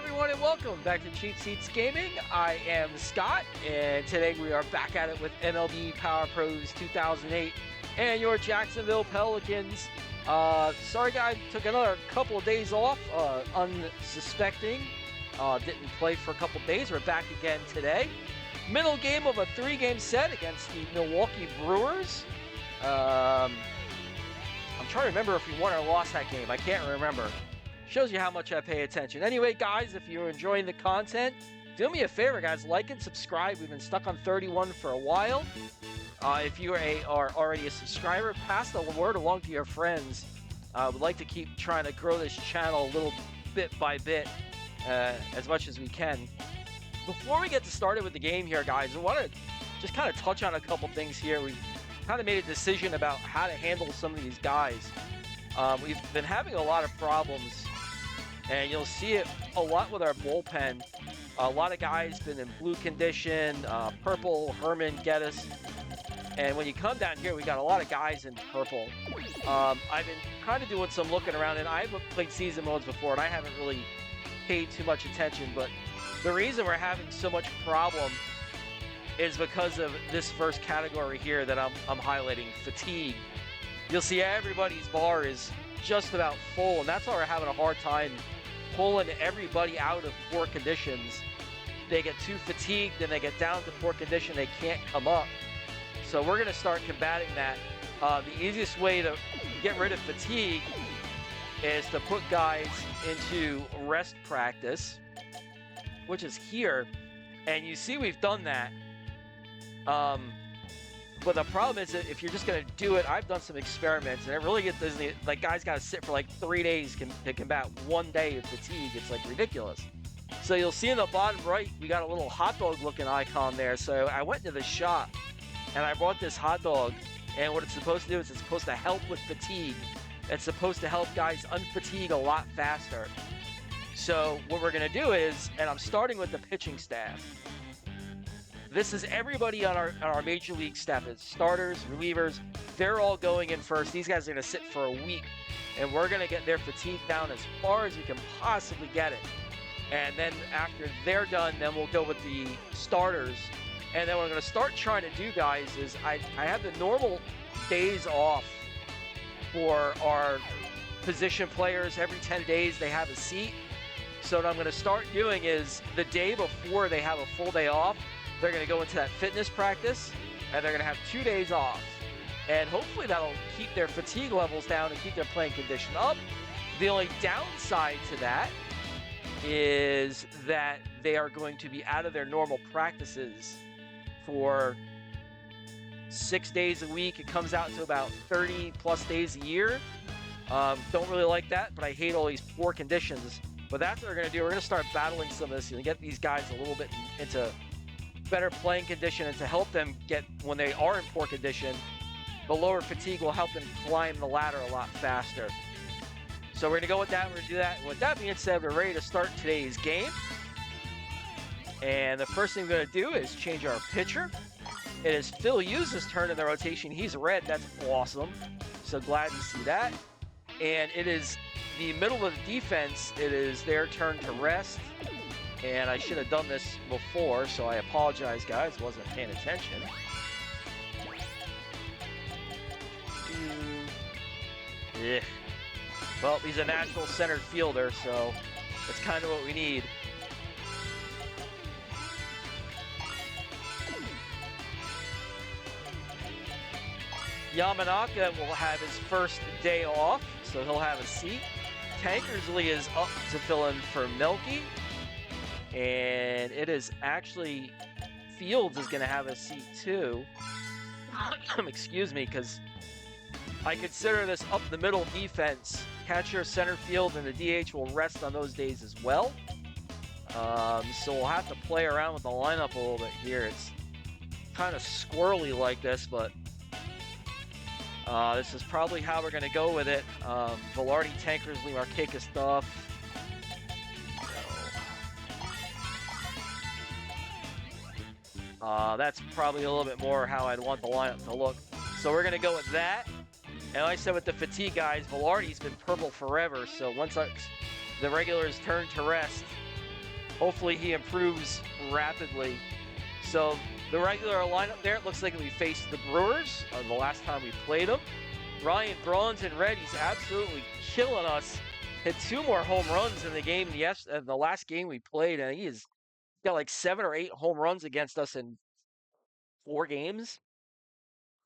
everyone, and welcome back to Cheap Seats Gaming. I am Scott, and today we are back at it with MLB Power Pros 2008 and your Jacksonville Pelicans. Sorry guys, took another couple of days off, unsuspecting. Didn't play for a couple of days. We're back again today. Middle game of a 3-game set against the Milwaukee Brewers. I'm trying to remember if we won or lost that game. I can't remember. Shows you how much I pay attention. Anyway, guys, if you're enjoying the content, do me a favor, guys. Like and subscribe. We've been stuck on 31 for a while. If you are already a subscriber, pass the word along to your friends. We'd like to keep trying to grow this channel a little bit by bit, as much as we can. Before we get started with the game here, guys, I want to just kind of touch on a couple things here. We've kind of made a decision about how to handle some of these guys. We've been having a lot of problems, and you'll see it a lot with our bullpen. A lot of guys been in blue condition, purple, Herman, Geddes. And when you come down here, we got a lot of guys in purple. I've been kind of doing some looking around, and I've played season modes before, and I haven't really paid too much attention. But the reason we're having so much problem is because of this first category here that I'm highlighting, fatigue. You'll see everybody's bar is just about full, and that's why we're having a hard time pulling everybody out of poor conditions. They get too fatigued, and they get down to poor condition. They can't come up. So we're going to start combating that. The easiest way to get rid of fatigue is to put guys into rest practice, which is here. And you see we've done that. But the problem is that if you're just going to do it, I've done some experiments, and it really gets, like, guys got to sit for like 3 days to combat 1 day of fatigue. It's like ridiculous. So you'll see in the bottom right, we got a little hot dog looking icon there. So I went to the shop and I bought this hot dog, and what it's supposed to do is it's supposed to help with fatigue. It's supposed to help guys unfatigue a lot faster. So what we're going to do is, and I'm starting with the pitching staff. This is everybody on our major league staff. It's starters, relievers. They're all going in first. These guys are going to sit for a week, and we're going to get their fatigue down as far as we can possibly get it. And then after they're done, then we'll go with the starters. And then what I'm going to start trying to do, guys, is I have the normal days off for our position players. Every 10 days they have a seat. So what I'm going to start doing is the day before they have a full day off, they're going to go into that fitness practice, and they're going to have 2 days off. And hopefully that'll keep their fatigue levels down and keep their playing condition up. The only downside to that is that they are going to be out of their normal practices for 6 days a week. It comes out to about 30 plus days a year. Don't really like that, but I hate all these poor conditions. But that's what we're going to do. We're going to start battling some of this and get these guys a little bit into better playing condition, and to help them get, when they are in poor condition, the lower fatigue will help them climb the ladder a lot faster. So we're going to go with that. We're going to do that. And with that being said, we're ready to start today's game. And the first thing we're going to do is change our pitcher. It is Phil Hughes' turn in the rotation. He's red. That's awesome. So glad to see that. And it is the middle of the defense. It is their turn to rest. And I should have done this before, so I apologize, guys. Wasn't paying attention. Yeah. Well, he's a natural center fielder, so that's kind of what we need. Yamanaka will have his first day off, so he'll have a seat. Tankersley is up to fill in for Milky. And it is actually, Fields is going to have a seat too. Excuse me, because I consider this up the middle defense. Catcher, center field, and the DH will rest on those days as well. So we'll have to play around with the lineup a little bit here. It's kind of squirrely like this, but this is probably how we're going to go with it. Velarde, Tankersley, Markakis stuff. That's probably a little bit more how I'd want the lineup to look. So we're going to go with that. And like I said, with the fatigue guys, Velarde's been purple forever. So once the regulars turn to rest, Hopefully he improves rapidly. So the regular lineup there, it looks like we faced the Brewers the last time we played them. Ryan Braun's in red. He's absolutely killing us. Hit 2 more home runs in the game. The last game we played, and he's got like 7 or 8 home runs against us in 4 games.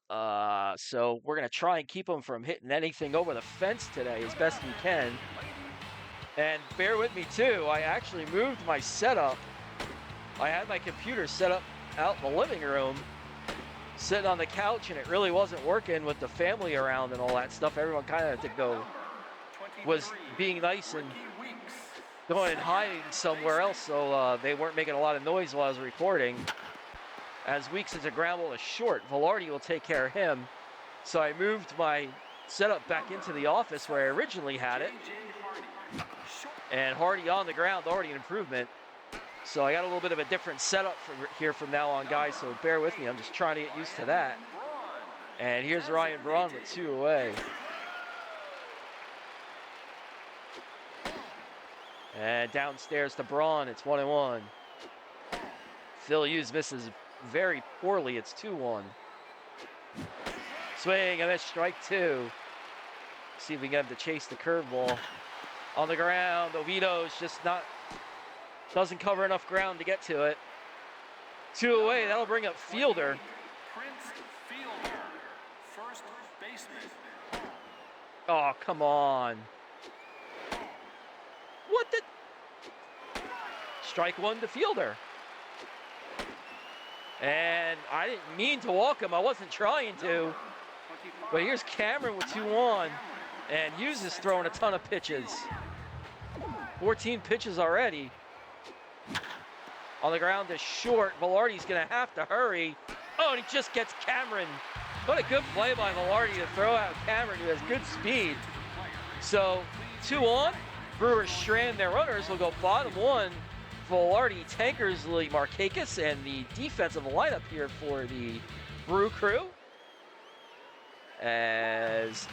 So we're gonna try and keep him from hitting anything over the fence today as best we can. And bear with me too. I actually moved my setup. I had my computer set up out in the living room, sitting on the couch, and it really wasn't working with the family around and all that stuff. Everyone kind of had to go, was being nice and going and hiding somewhere else, so they weren't making a lot of noise while I was recording. As Weeks is a ground ball to short, Velarde will take care of him. So I moved my setup back into the office where I originally had it. And Hardy on the ground, already an improvement. So I got a little bit of a different setup here from now on, guys, so bear with me. I'm just trying to get used to that. And here's Ryan Braun with 2 away. And downstairs to Braun, it's 1-1. Phil Hughes misses very poorly, it's 2-1. Swing and miss, strike 2. See if we can get him to chase the curveball. On the ground, Oviedo's just doesn't cover enough ground to get to it. 2 away, that'll bring up Fielder. First baseman. Oh, come on. What the? Strike 1 to Fielder. And I didn't mean to walk him, I wasn't trying to. But here's Cameron with 2 on. And Hughes is throwing a ton of pitches. 14 pitches already. On the ground to short. Velarde's going to have to hurry. Oh, and he just gets Cameron. What a good play by Velarde to throw out Cameron, who has good speed. So, 2 on. Brewers strand their runners. Will go bottom 1. Velarde, Tankersley, Markakis, and the defensive lineup here for the Brew Crew. As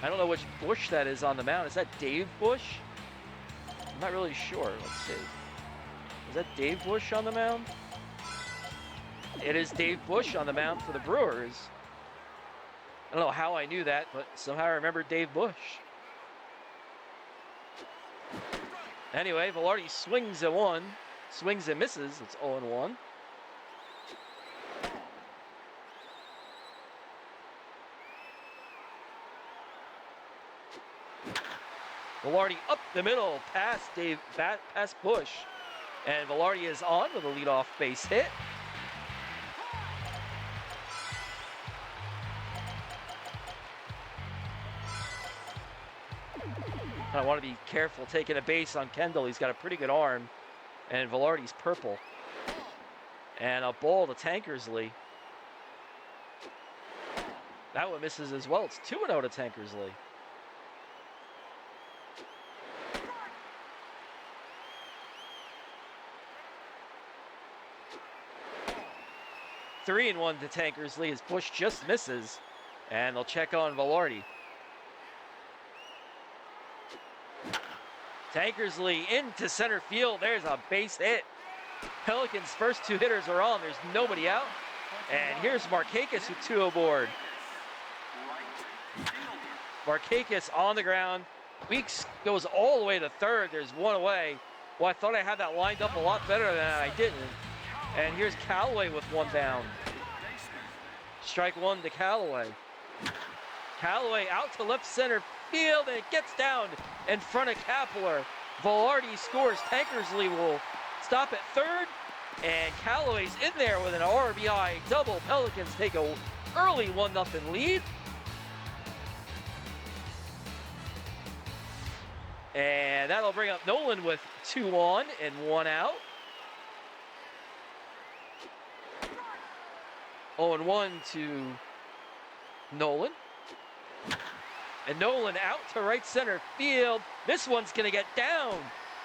I don't know which Bush that is on the mound. Is that Dave Bush? I'm not really sure. Let's see. Is that Dave Bush on the mound? It is Dave Bush on the mound for the Brewers. I don't know how I knew that, but somehow I remember Dave Bush. Anyway, Velarde swings at 1. Swings and misses. It's 0-1. Velarde up the middle, past Bush. And Velarde is on with a leadoff base hit. I want to be careful taking a base on Kendall. He's got a pretty good arm. And Velarde's purple. And a ball to Tankersley. That one misses as well. It's 2-0 to Tankersley. Three and 1 to Tankersley as Bush just misses. And they'll check on Velarde. Tankersley into center field. There's a base hit. Pelicans' first 2 hitters are on. There's nobody out. And here's Markakis with 2 aboard. Markakis on the ground. Weeks goes all the way to third. There's 1 away. Well, I thought I had that lined up a lot better than I didn't. And here's Callaway with 1 down. Strike 1 to Callaway. Callaway out to left center field, and it gets down in front of Kapler. Velarde scores. Tankersley will stop at third, and Callaway's in there with an RBI double. Pelicans take a early 1-0 lead. And that'll bring up Nolan with 2 on and 1 out. 0-1 to Nolan. And Nolan out to right center field. This one's going to get down.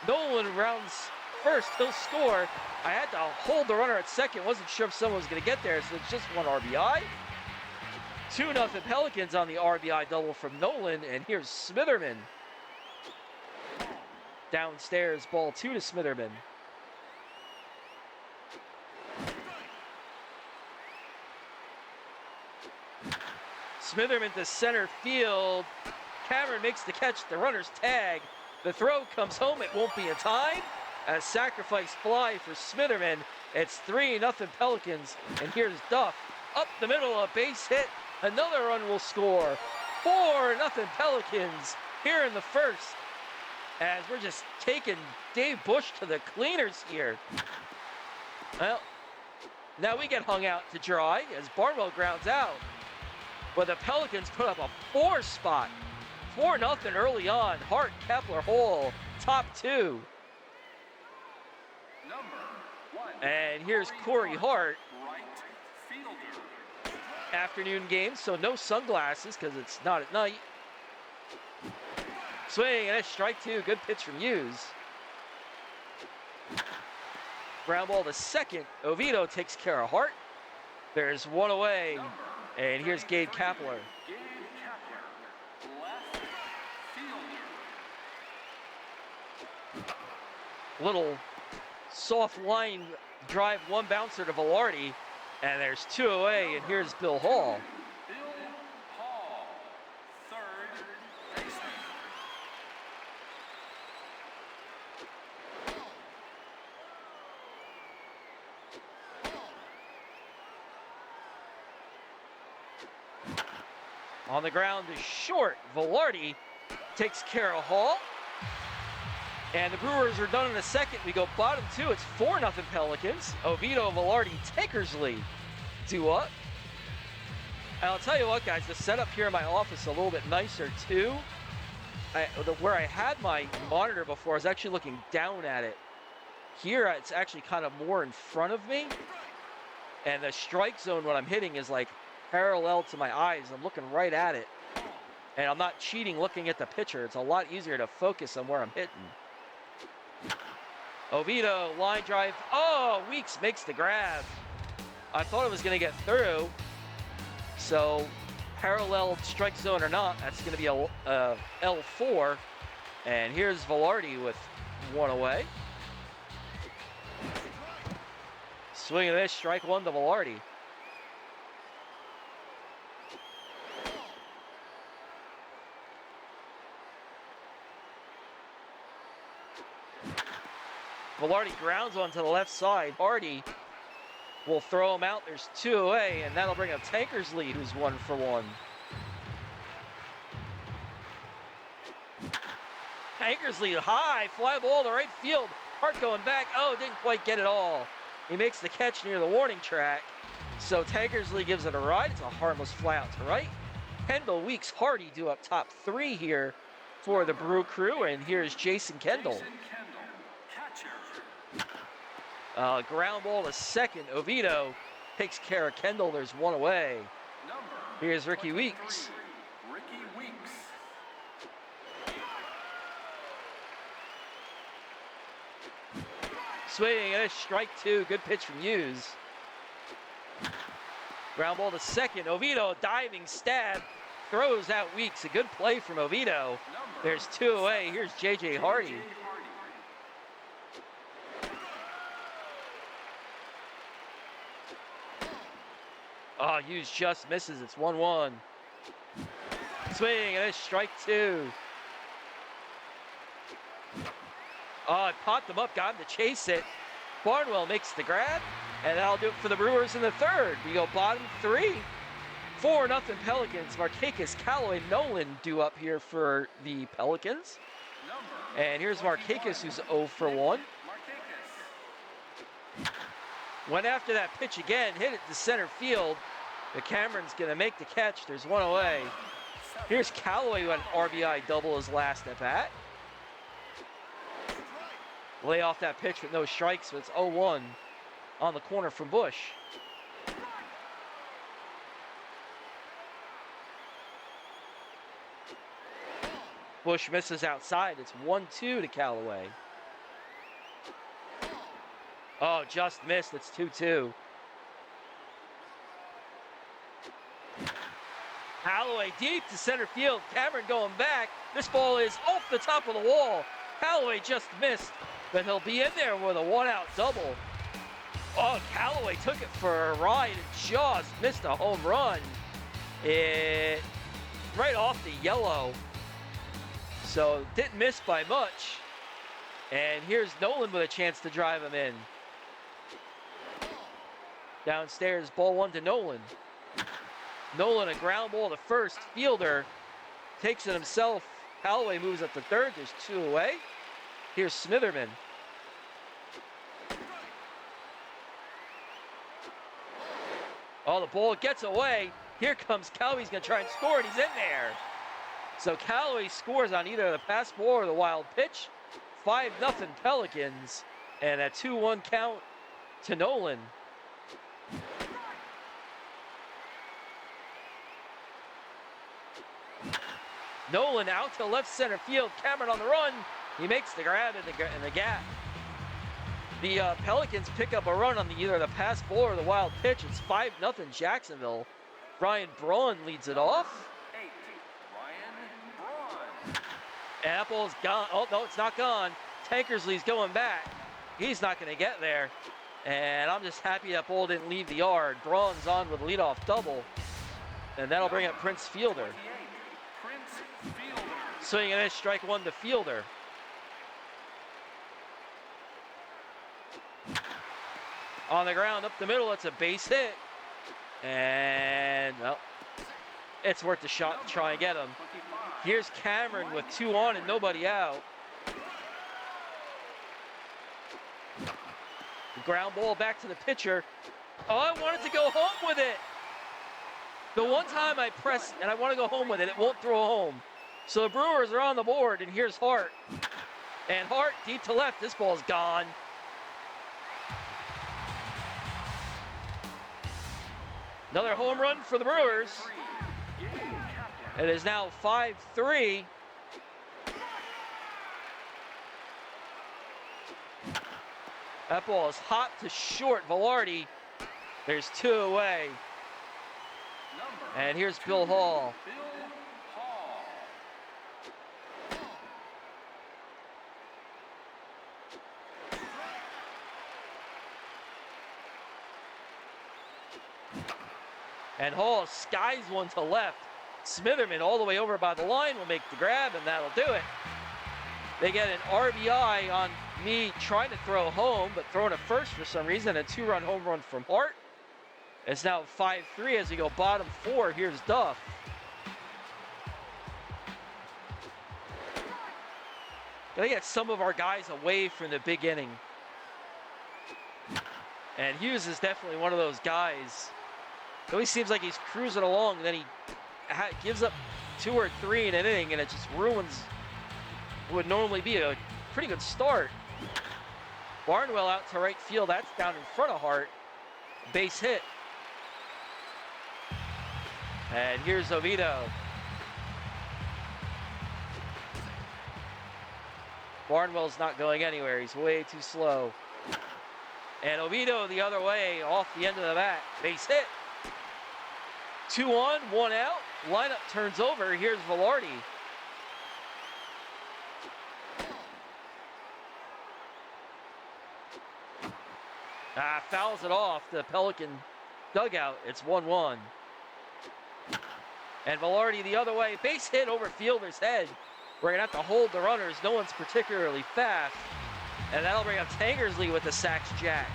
Nolan rounds first. He'll score. I had to hold the runner at second. Wasn't sure if someone was going to get there, so it's just 1 RBI. 2-0 Pelicans on the RBI double from Nolan. And here's Smitherman. Downstairs, ball 2 to Smitherman. Smitherman to center field. Cameron makes the catch. The runner's tag. The throw comes home. It won't be in time. A sacrifice fly for Smitherman. It's 3-0 Pelicans. And here's Duff. Up the middle, a base hit. Another run will score. 4-0 Pelicans here in the first. As we're just taking Dave Bush to the cleaners here. Well, now we get hung out to dry as Barnwell grounds out. But the Pelicans put up a 4 spot. 4-0 early on. Hart, Kepler, Hall, top 2. And here's Corey Hart. Right fielder. Afternoon game, so no sunglasses because it's not at night. Swing, and a strike 2. Good pitch from Hughes. Ground ball to second. Oviedo takes care of Hart. There's one away. And here's Gabe Kapler. Gabe Kapler, left fielder. Little soft line drive, one bouncer to Velarde. And there's 2 away, and here's Bill Hall. Bill Hall, third baseman. On the ground is short. Velarde takes care of Hall. And the Brewers are done in a second. We go bottom 2. It's 4-0 Pelicans. Oviedo, Velarde, Tankersley 2 up. And I'll tell you what, guys, the setup here in my office is a little bit nicer too. Where I had my monitor before, I was actually looking down at it. Here, it's actually kind of more in front of me. And the strike zone, when I'm hitting, is like parallel to my eyes. I'm looking right at it. And I'm not cheating looking at the pitcher. It's a lot easier to focus on where I'm hitting. Oviedo, line drive. Oh, Weeks makes the grab. I thought it was going to get through. So, parallel strike zone or not, that's going to be a L4. And here's Velarde with 1 away. Swing and miss, strike 1 to Velarde. Velarde grounds one to the left side. Hardy will throw him out. There's 2 away, and that'll bring up Tankersley, who's 1 for 1. Tankersley high, fly ball to right field. Hart going back. Oh, didn't quite get it all. He makes the catch near the warning track. So Tankersley gives it a ride. It's a harmless fly out to right. Kendall, Weeks, Hardy do up top 3 here for the Brew Crew, and here's Jason Kendall. Jason Kendall, catcher. Ground ball to second. Oviedo takes care of Kendall. There's 1 away. Number Here's Ricky Weeks. Ricky Weeks. Swing and a strike 2. Good pitch from Hughes. Ground ball to second. Oviedo diving stab. Throws out Weeks. A good play from Oviedo. There's 2 away. Here's J.J. Hardy. Oh, Hughes just misses. It's 1-1. Swing and a strike 2. Oh, it popped him up, got him to chase it. Barnwell makes the grab, and that'll do it for the Brewers in the third. We go bottom 3. 4-0 Pelicans. Markakis, Callaway, Nolan due up here for the Pelicans. And here's Markakis, who's 0 for 1. Went after that pitch again, hit it to center field. The Cameron's going to make the catch. There's 1 away. Here's Callaway, who had an RBI double his last at bat. Lay off that pitch with no strikes, but it's 0-1 on the corner from Bush. Bush misses outside. It's 1-2 to Callaway. Oh, just missed. It's 2-2. Callaway deep to center field. Cameron going back. This ball is off the top of the wall. Callaway just missed, but he'll be in there with a one-out double. Oh, Callaway took it for a ride and just missed a home run. It right off the yellow. So didn't miss by much. And here's Nolan with a chance to drive him in. Downstairs, ball one to Nolan. Nolan, a ground ball to first. Fielder takes it himself. Callaway moves up to third. There's two away. Here's Smitherman. Oh, the ball gets away. Here comes Callaway's going to try and score, and he's in there. So Callaway scores on either the pass ball or the wild pitch. 5-0 Pelicans, and a 2-1 count to Nolan. Nolan out to left center field. Cameron on the run. He makes the grab in the gap. The Pelicans pick up a run on either the pass ball or the wild pitch. It's 5-0 Jacksonville. Ryan Braun leads it off. And that ball's gone. Oh, no, it's not gone. Tankersley's going back. He's not going to get there. And I'm just happy that ball didn't leave the yard. Braun's on with a leadoff double. And that'll bring up Prince Fielder. Swing and miss, strike one to Fielder. On the ground, up the middle, it's a base hit. And, well, it's worth the shot to try and get him. Here's Cameron with 2 on and nobody out. The ground ball back to the pitcher. Oh, I wanted to go home with it. The one time I press and I want to go home with it, it won't throw home. So the Brewers are on the board, and here's Hart. And Hart deep to left. This ball's gone. Another home run for the Brewers. It is now 5-3. That ball is hot to short. Velarde. There's 2 away. And here's Bill Hall. And Hall skies one to left. Smitherman all the way over by the line will make the grab, and that'll do it. They get an RBI on me trying to throw home, but throwing a first for some reason. A 2-run home run from Hart. It's now 5-3 as we go bottom 4. Here's Duff. Gotta get some of our guys away from the big inning. And Hughes is definitely one of those guys. It always seems like he's cruising along, and then he gives up 2 or 3 in an inning, and it just ruins what would normally be a pretty good start. Barnwell out to right field. That's down in front of Hart. Base hit. And here's Oviedo. Barnwell's not going anywhere. He's way too slow. And Oviedo the other way off the end of the bat. Base hit. 2 on, 1 out. Lineup turns over. Here's Velarde. Fouls it off the Pelican dugout. It's 1-1. And Velarde the other way. Base hit over Fielder's head. We're going to have to hold the runners. No one's particularly fast. And that'll bring up Tankersley with the sacks jacked.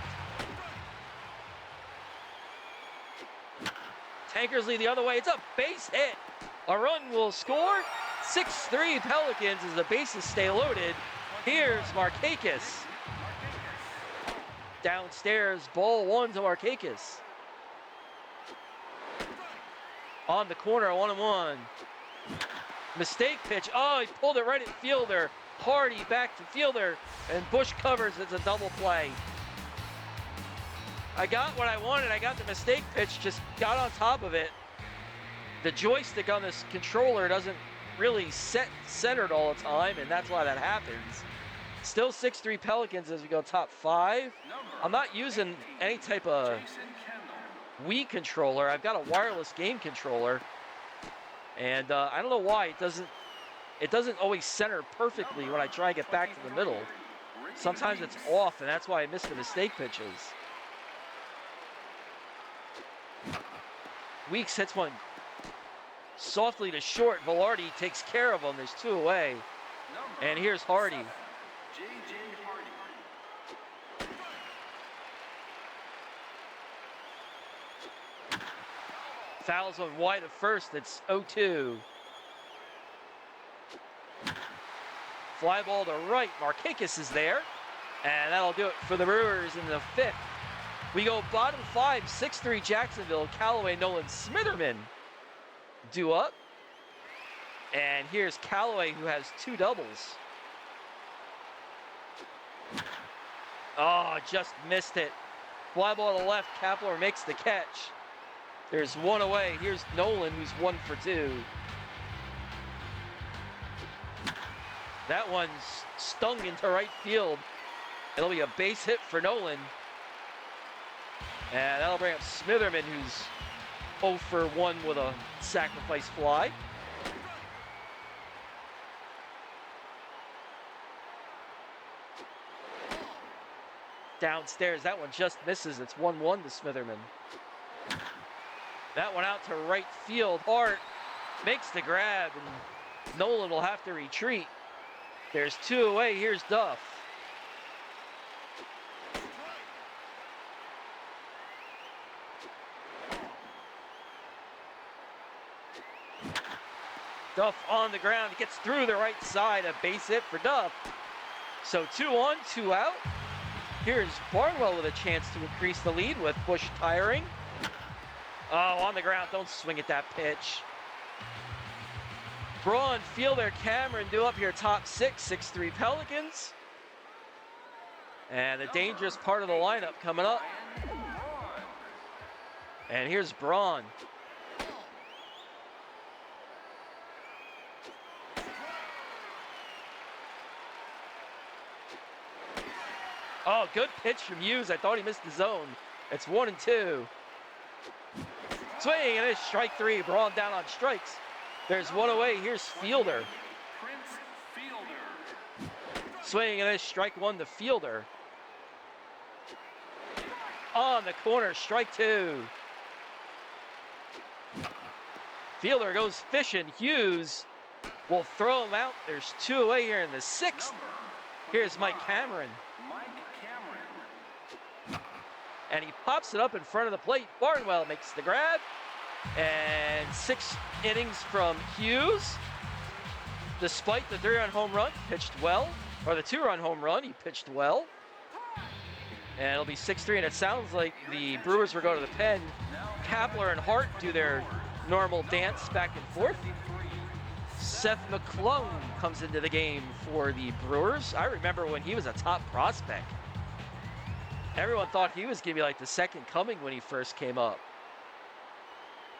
Tankersley the other way. It's a base hit. A run will score. 6-3 Pelicans as the bases stay loaded. Here's Markakis. Downstairs, ball 1 to Markakis. On the corner, 1-1. Mistake pitch. Oh, he pulled it right at Fielder. Hardy back to Fielder, and Bush covers. It's a double play. I got what I wanted. I got the mistake pitch, just got on top of it. The joystick on this controller doesn't really set centered all the time, and that's why that happens. Still 6-3 Pelicans as we go top 5. I'm not using any type of Wii controller. I've got a wireless game controller, and I don't know why it doesn't it doesn't always center perfectly when I try and get back to the middle. Sometimes it's off, and that's why I miss the mistake pitches. Weeks hits one softly to short. Velarde takes care of him. There's 2 away. And here's Hardy. J.J. Hardy. Fouls one wide of first. It's 0-2. Fly ball to right. Markakis is there. And that'll do it for the Brewers in the 5th. We go bottom 5, 6-3 Jacksonville. Callaway, Nolan, Smitherman due up. And here's Callaway, who has 2 doubles. Oh, just missed it. Fly ball to left. Kapler makes the catch. There's 1 away. Here's Nolan, who's 1 for 2. That one's stung into right field. It'll be a base hit for Nolan. And that'll bring up Smitherman, who's 0 for 1 with a sacrifice fly. Downstairs, that one just misses. It's 1-1 to Smitherman. That one out to right field. Hart makes the grab, and Nolan will have to retreat. There's 2 away. Here's Duff. Duff on the ground. He gets through the right side. A base hit for Duff. So 2 on, 2 out. Here's Barnwell with a chance to increase the lead with Bush tiring. Oh, on the ground. Don't swing at that pitch. Braun, Fielder, Cameron due up here top 6, 6-3 Pelicans. And the dangerous part of the lineup coming up. And here's Braun. Oh, good pitch from Hughes. I thought he missed the zone. It's 1-2. Swing, and it's strike 3. Braun down on strikes. There's 1 away. Here's Fielder. Prince Fielder. Swing, and it's strike 1 to Fielder. On the corner, strike 2. Fielder goes fishing. Hughes will throw him out. There's 2 away here in the 6th. Here's Mike Cameron. And he pops it up in front of the plate. Barnwell makes the grab. And 6 innings from Hughes. Despite the 3-run home run, pitched well. Or the 2-run home run, he pitched well. And it'll be 6-3, and it sounds like the Brewers will go to the pen. Kapler and Hart do their normal dance back and forth. Seth McClung comes into the game for the Brewers. I remember when he was a top prospect. Everyone thought he was going to be like the second coming when he first came up.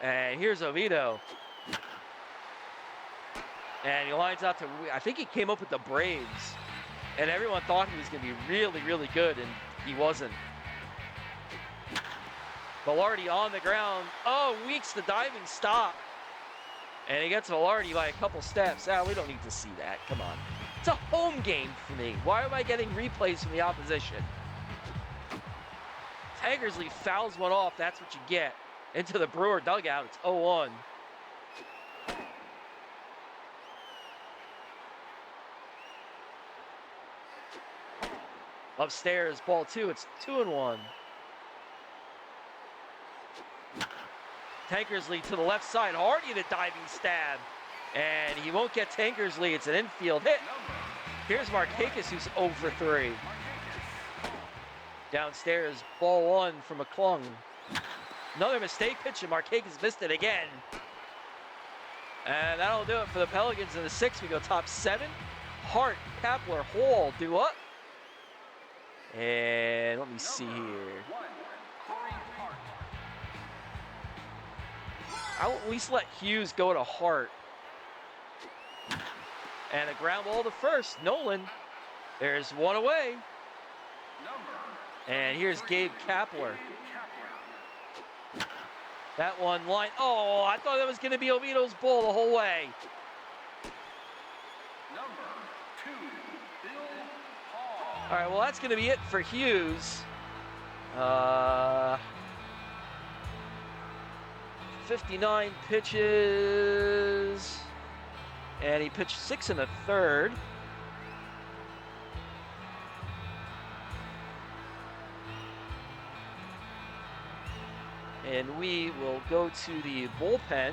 And here's Oviedo. And he lines out to, I think he came up with the Braves. And everyone thought he was going to be really, really good, and he wasn't. Velarde on the ground. Oh, Weeks the diving stop. And he gets Velarde by a couple steps. We don't need to see that. Come on. It's a home game for me. Why am I getting replays from the opposition? Tankersley fouls one off. That's what you get. Into the Brewer dugout. It's 0-1. Upstairs, ball 2. It's 2-1. Tankersley to the left side. Hardy the diving stab. And he won't get Tankersley. It's an infield hit. Here's Markakis, who's 0 for 3. Downstairs, ball 1 from McClung. Another mistake pitch, and Markakis missed it again. And that'll do it for the Pelicans in the 6th. We go top 7. Hart, Kapler, Hall due up. And let me see here. I'll at least let Hughes go to Hart. And a ground ball to first. Nolan. There's 1 away. And here's Gabe Kapler. That one line. Oh, I thought that was going to be Oviedo's ball the whole way. 2, Bill Hall. All right, well, that's going to be it for Hughes. 59 pitches, and he pitched 6 in the third. And we will go to the bullpen.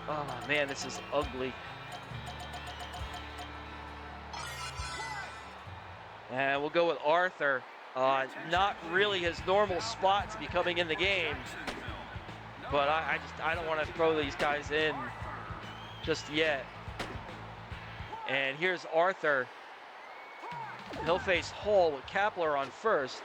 Oh man, this is ugly. And we'll go with Arthur. Not really his normal spot to be coming in the game, but I don't want to throw these guys in just yet. And here's Arthur. He'll face Hall with Kapler on first.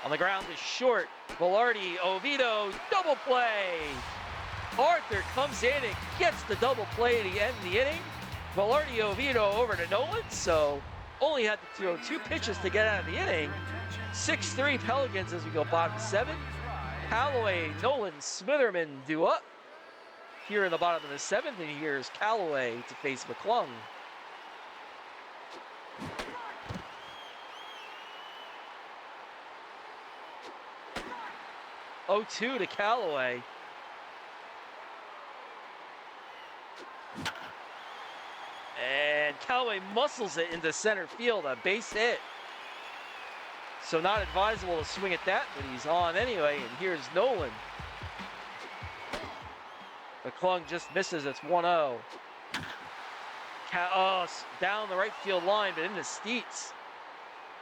On the ground is short. Velarde, Oviedo, double play. Arthur comes in and gets the double play at the end of the inning. Velarde, Oviedo over to Nolan, so only had to throw 2 pitches to get out of the inning. 6-3 Pelicans as we go bottom 7. Callaway, Nolan, Smitherman due up. Here in the bottom of the 7th, and here's Callaway to face McClung. Oh, 2 to Callaway. And Callaway muscles it into center field, a base hit. So not advisable to swing at that, but he's on anyway, and here's Nolan. McClung just misses, it's 1-0. Down the right field line, but in the steets.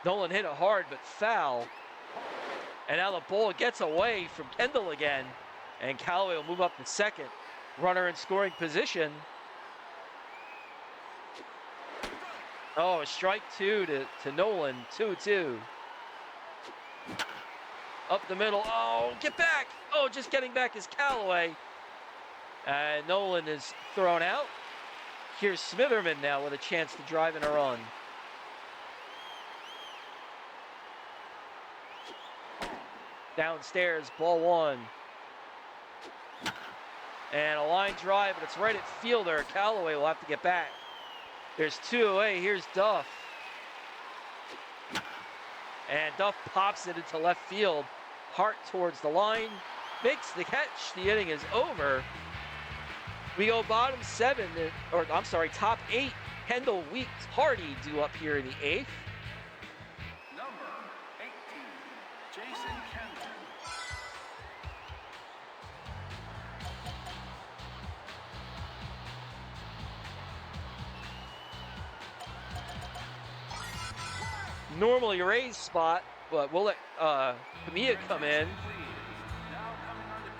Nolan hit it hard, but foul. And now the ball gets away from Kendall again, and Callaway will move up to second. Runner in scoring position. Oh, a strike 2 to Nolan, 2-2. Up the middle, oh, get back! Oh, just getting back is Callaway. And Nolan is thrown out. Here's Smitherman now with a chance to drive in a run. Downstairs, ball 1. And a line drive, but it's right at fielder. Callaway will have to get back. There's 2 away, here's Duff. And Duff pops it into left field. Hart towards the line, makes the catch. The inning is over. We go bottom 7, or I'm sorry, top 8. Kendall, Weeks, Hardy due up here in the 8th. Number 18, Jason Kendall. Normally Ray's spot, but we'll let Camilla come in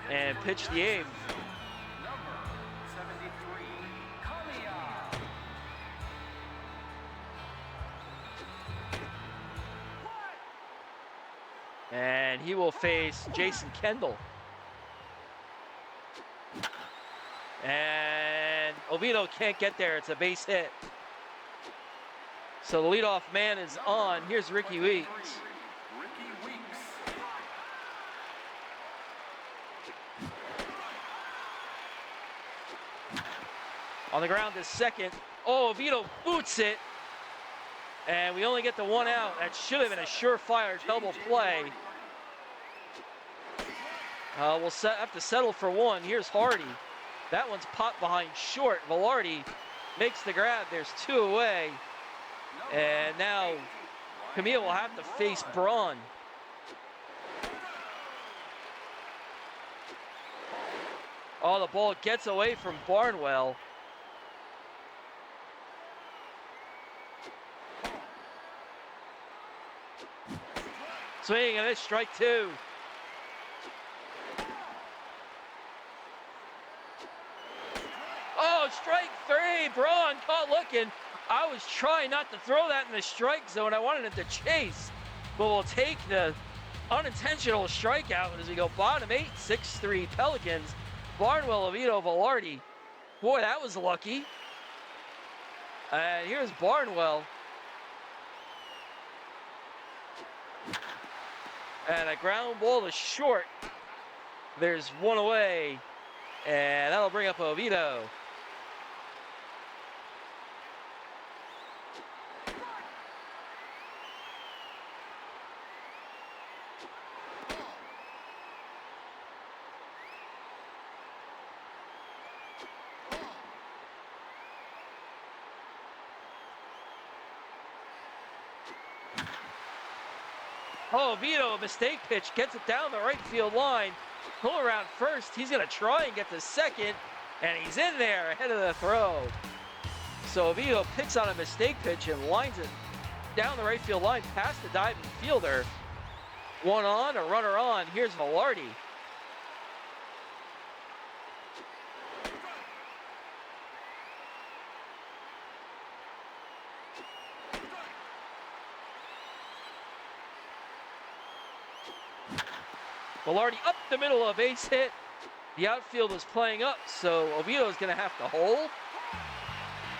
and pitch the 8th. Number 73, Camilla. And he will face Jason Kendall. And Oviedo can't get there, it's a base hit. So the leadoff man is on. Here's Ricky Weeks. Ricky Weeks. On the ground is second. Oh, Oviedo boots it. And we only get the 1 out. That should have been a surefire double play. We'll have to settle for 1. Here's Hardy. That one's popped behind short. Velarde makes the grab. There's 2 away. And now Camille will have to face Braun. Oh, the ball gets away from Barnwell. Swing and it's strike 2. Oh, strike 3. Braun caught looking. I was trying not to throw that in the strike zone. I wanted it to chase, but we'll take the unintentional strikeout as we go bottom 8, 6-3 Pelicans. Barnwell, Oviedo, Velarde. Boy, that was lucky. And here's Barnwell. And a ground ball to short. There's one away, and that'll bring up Oviedo. Oh, Vito, mistake pitch, gets it down the right field line. Pull around first. He's going to try and get to second, and he's in there ahead of the throw. So Vito picks on a mistake pitch and lines it down the right field line past the diving fielder. One on, a runner on. Here's Velarde. Velarde up the middle of a base hit. The outfield is playing up, so Oviedo is going to have to hold.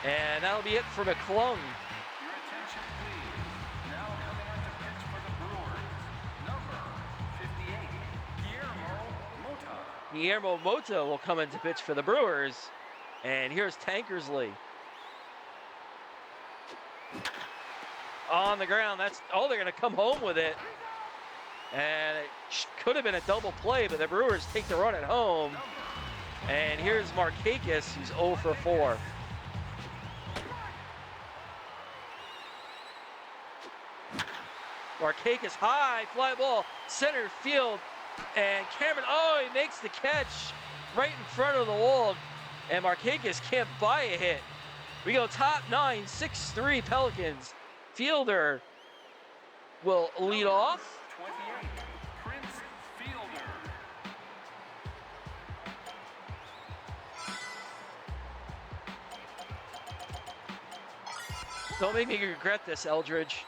And that'll be it for McClung. Your attention, please. Now coming out to pitch for the Brewers, number 58, Guillermo Mota will come in to pitch for the Brewers. And here's Tankersley. On the ground, they're going to come home with it. And it could have been a double play, but the Brewers take the run at home. And here's Markakis, who's 0 for 4. Markakis high, fly ball, center field. And Cameron, he makes the catch right in front of the wall. And Markakis can't buy a hit. We go top 9, 6-3 Pelicans. Fielder will lead off. 28, Prince Fielder. Don't make me regret this, Eldridge.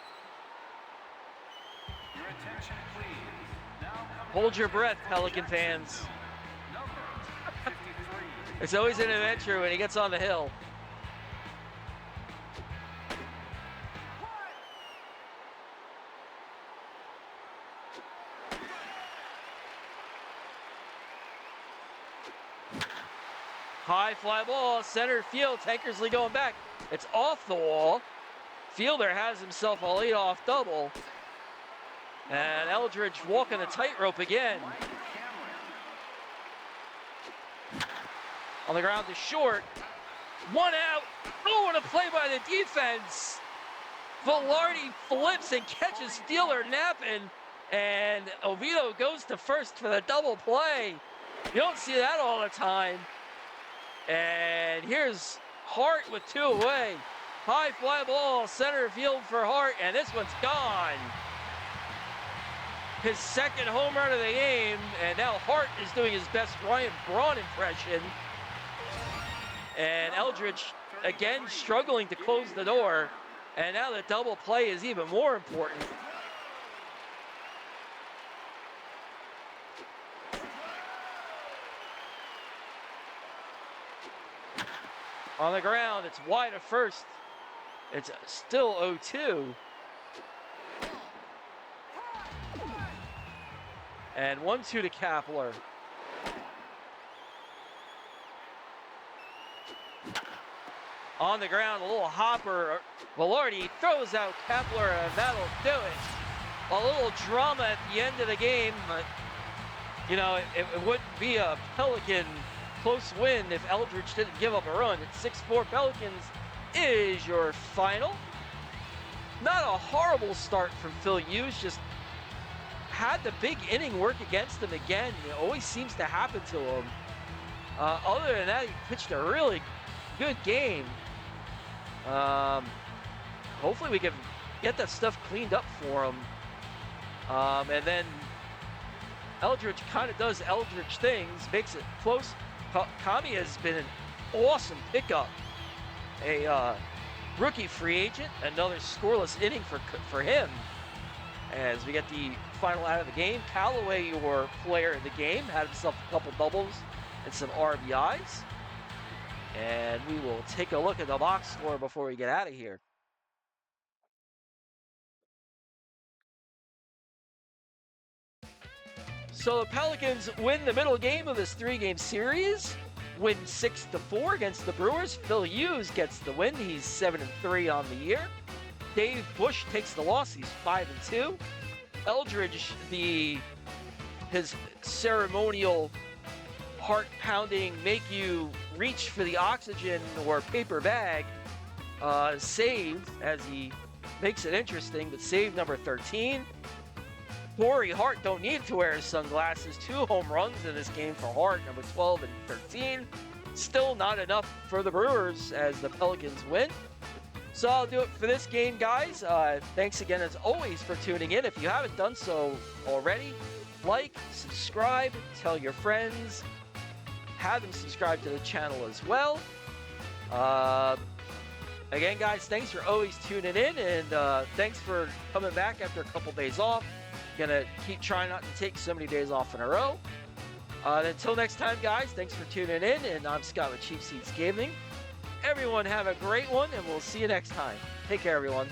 Your attention, please. Now Hold your breath, Pelican fans. number 53. It's always an adventure when he gets on the hill. High fly ball, center field, Tankersley going back. It's off the wall. Fielder has himself a leadoff double. And Eldridge walking the tightrope again. On the ground to short. One out. Oh, what a play by the defense. Velarde flips and catches Steeler napping. And Oviedo goes to first for the double play. You don't see that all the time. And here's Hart with 2 away. High fly ball, center field for Hart, and this one's gone. His second home run of the game, and now Hart is doing his best Ryan Braun impression. And Eldridge, again, struggling to close the door. And now the double play is even more important. On the ground, it's wide of first. It's still 0-2. And 1-2 to Kapler. On the ground, a little hopper. Velarde throws out Kapler, and that'll do it. A little drama at the end of the game, but, you know, it wouldn't be a Pelican close win if Eldridge didn't give up a run. It's 6-4 Pelicans is your final. Not a horrible start from Phil Hughes, just had the big inning work against him again. It always seems to happen to him. Other than that, he pitched a really good game. Hopefully we can get that stuff cleaned up for him. And then Eldridge kind of does Eldridge things, makes it close. Kami has been an awesome pickup. A rookie free agent, another scoreless inning for him. As we get the final out of the game, Callaway, your player in the game, had himself a couple doubles and some RBIs. And we will take a look at the box score before we get out of here. So the Pelicans win the middle game of this 3-game series, win 6-4 against the Brewers. Phil Hughes gets the win. He's 7-3 on the year. Dave Bush takes the loss. He's 5-2. Eldridge, his ceremonial heart-pounding, make you reach for the oxygen or paper bag save, as he makes it interesting, but save number 13. Corey Hart don't need to wear his sunglasses. 2 home runs in this game for Hart, number 12 and 13. Still not enough for the Brewers as the Pelicans win. So I'll do it for this game, guys. Thanks again, as always, for tuning in. If you haven't done so already, like, subscribe, tell your friends, have them subscribe to the channel as well. Again, guys, thanks for always tuning in, and thanks for coming back after a couple days off. Gonna keep trying not to take so many days off in a row. Until next time, guys, thanks for tuning in, and I'm Scott with Cheap Seats Gaming. Everyone have a great one, and we'll see you next time. Take care, everyone.